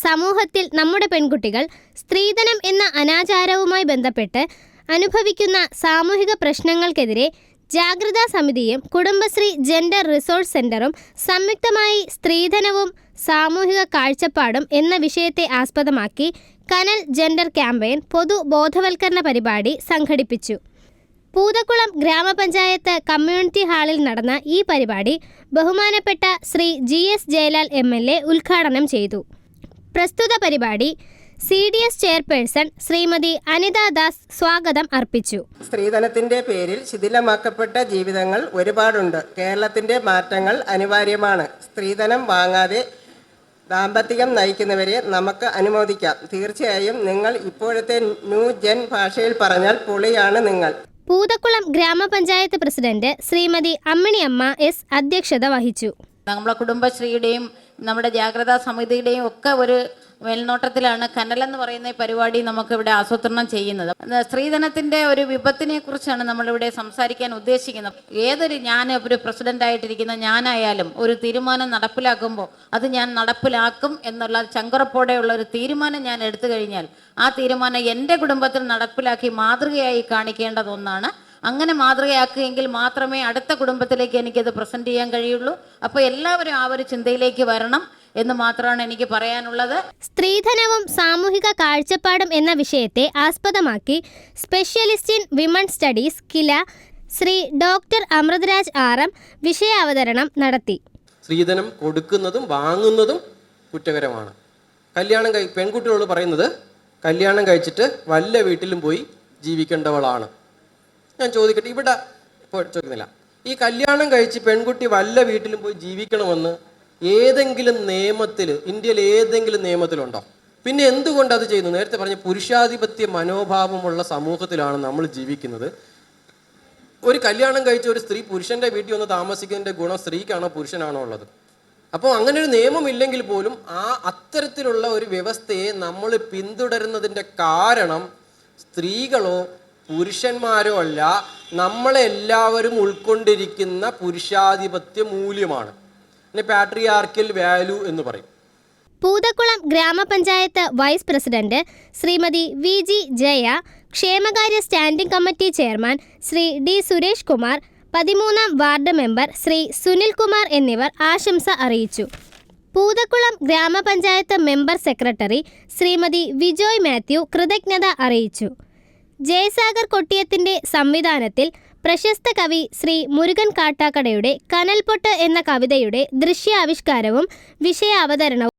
സമൂഹത്തിൽ നമ്മുടെ പെൺകുട്ടികൾ സ്ത്രീധനം എന്ന അനാചാരവുമായി ബന്ധപ്പെട്ട് അനുഭവിക്കുന്ന സാമൂഹിക പ്രശ്നങ്ങൾക്കെതിരെ ജാഗ്രതാ സമിതിയും കുടുംബശ്രീ ജെൻഡർ റിസോഴ്സ് സെന്ററും സംയുക്തമായി സ്ത്രീധനവും സാമൂഹിക കാഴ്ചപ്പാടും എന്ന വിഷയത്തെ ആസ്പദമാക്കി കനൽ ജെൻഡർ ക്യാമ്പയിൻ പൊതു ബോധവൽക്കരണ പരിപാടി സംഘടിപ്പിച്ചു. പൂതക്കുളം ഗ്രാമപഞ്ചായത്ത് കമ്മ്യൂണിറ്റി ഹാളിൽ നടന്ന ഈ പരിപാടി ബഹുമാനപ്പെട്ട ശ്രീ GS ജയലാൽ MLA ഉദ്ഘാടനം ചെയ്തു. പ്രസ്തുത പരിപാടി CDS ചെയർപേഴ്സൺ ശ്രീമതി അനിത ദാസ് സ്വാഗതം അർപ്പിച്ചു. സ്ത്രീധനത്തിന്റെ പേരിൽ ശിഥിലമാക്കപ്പെട്ട ജീവിതങ്ങൾ ഒരുപാടുണ്ട്. കേരളത്തിന്റെ മാറ്റങ്ങൾ അനിവാര്യമാണ്. സ്ത്രീധനം വാങ്ങാതെ ദാമ്പത്യം നയിക്കുന്നവരെ നമുക്ക് അനുമോദിക്കാം. തീർച്ചയായും നിങ്ങൾ ഇപ്പോഴത്തെ ന്യൂ ജെൻ ഭാഷയിൽ പറഞ്ഞാൽ പൊളിയാണ് നിങ്ങൾ. പൂതക്കുളം ഗ്രാമപഞ്ചായത്ത് പ്രസിഡന്റ് ശ്രീമതി അമ്മിണിയമ്മ S അധ്യക്ഷത വഹിച്ചു. നമ്മളെ കുടുംബശ്രീയുടെയും നമ്മുടെ ജാഗ്രതാ സമിതിയുടെയും ഒക്കെ ഒരു മേൽനോട്ടത്തിലാണ് കനലെന്ന് പറയുന്ന ഈ പരിപാടി നമുക്കിവിടെ ആസൂത്രണം ചെയ്യുന്നത്. സ്ത്രീധനത്തിൻ്റെ ഒരു വിപത്തിനെ കുറിച്ചാണ് നമ്മളിവിടെ സംസാരിക്കാൻ ഉദ്ദേശിക്കുന്നത്. ഞാൻ ഒരു പ്രസിഡൻ്റായിട്ടിരിക്കുന്ന ഞാനായാലും ഒരു തീരുമാനം നടപ്പിലാക്കുമ്പോൾ അത് ഞാൻ നടപ്പിലാക്കും എന്നുള്ള ചങ്കുറപ്പോടെയുള്ള ഒരു തീരുമാനം ഞാൻ എടുത്തു കഴിഞ്ഞാൽ ആ തീരുമാനം എൻ്റെ കുടുംബത്തിൽ നടപ്പിലാക്കി മാതൃകയായി കാണിക്കേണ്ടത് ഒന്നാണ്. അങ്ങനെ മാതൃകയാക്കുകയെങ്കിൽ മാത്രമേ അടുത്ത കുടുംബത്തിലേക്ക് എനിക്കത് പ്രസൻറ്റ് ചെയ്യാൻ കഴിയുള്ളൂ. അപ്പോൾ എല്ലാവരും ആ ഒരു ചിന്തയിലേക്ക് വരണം എന്ന് മാത്രമാണ് എനിക്ക് പറയാനുള്ളത്. സ്ത്രീധനവും സാമൂഹിക കാഴ്ചപ്പാടും എന്ന വിഷയത്തെ ആസ്പദമാക്കി specialist in women studies KILA Shri doctor Amritraj RM വിഷയാവതരണം നടത്തി. സ്ത്രീധനം കൊടുക്കുന്നതും വാങ്ങുന്നതും കുറ്റകരമാണ്. പെൺകുട്ടികളോട് പറയുന്നത് കല്യാണം കഴിച്ചിട്ട് വല്ല വീട്ടിലും പോയി ജീവിക്കേണ്ടവളാണ്. ഞാൻ ചോദിക്കട്ടെ, ഇവിടെ ഇപ്പോൾ ചോദിക്കുന്നില്ല, ഈ കല്യാണം കഴിച്ച് പെൺകുട്ടി വല്ല വീട്ടിലും പോയി ജീവിക്കണമെന്ന് ഏതെങ്കിലും നിയമത്തിൽ, ഇന്ത്യയിൽ ഏതെങ്കിലും നിയമത്തിലുണ്ടോ? പിന്നെ എന്തുകൊണ്ട് അത് ചെയ്യുന്നു? നേരത്തെ പറഞ്ഞ പുരുഷാധിപത്യ മനോഭാവമുള്ള സമൂഹത്തിലാണ് നമ്മൾ ജീവിക്കുന്നത്. ഒരു കല്യാണം കഴിച്ച ഒരു സ്ത്രീ പുരുഷൻ്റെ വീട്ടിൽ വന്ന് താമസിക്കുന്നതിൻ്റെ ഗുണം സ്ത്രീക്കാണോ പുരുഷനാണോ ഉള്ളത്? അപ്പോൾ അങ്ങനെ ഒരു നിയമം ഇല്ലെങ്കിൽ പോലും അത്തരത്തിലുള്ള ഒരു വ്യവസ്ഥയെ നമ്മൾ പിന്തുടരുന്നതിൻ്റെ കാരണം സ്ത്രീകളോ പുരുഷന്മാരോ അല്ല, നമ്മളെല്ലാവരും ഉൾക്കൊണ്ടിരിക്കുന്ന പുരുഷാധിപത്യ മൂല്യമാണ്. പാട്രിയാർക്കൽ വാല്യൂ എന്ന് പറയും. പൂതക്കുളം ഗ്രാമപഞ്ചായത്ത് vice president Srimathi VG Jaya, ക്ഷേമകാര്യ standing committee chairman Sri D Suresh Kumar, 13ാം വാർഡ് മെമ്പർ ശ്രീ സുനിൽ കുമാർ എന്നിവർ ആശംസ അറിയിച്ചു. പൂതക്കുളം ഗ്രാമപഞ്ചായത്ത് മെമ്പർ സെക്രട്ടറി ശ്രീമതി വിജോയ് മാത്യു കൃതജ്ഞത അറിയിച്ചു. ജയസാഗർ കൊട്ടിയത്തിന്റെ സംവിധാനത്തിൽ പ്രശസ്ത കവി ശ്രീ മുരുകൻ കാട്ടാക്കടയുടെ കനൽപൊട്ട് എന്ന കവിതയുടെ ദൃശ്യാവിഷ്കാരവും വിഷയാവതരണവും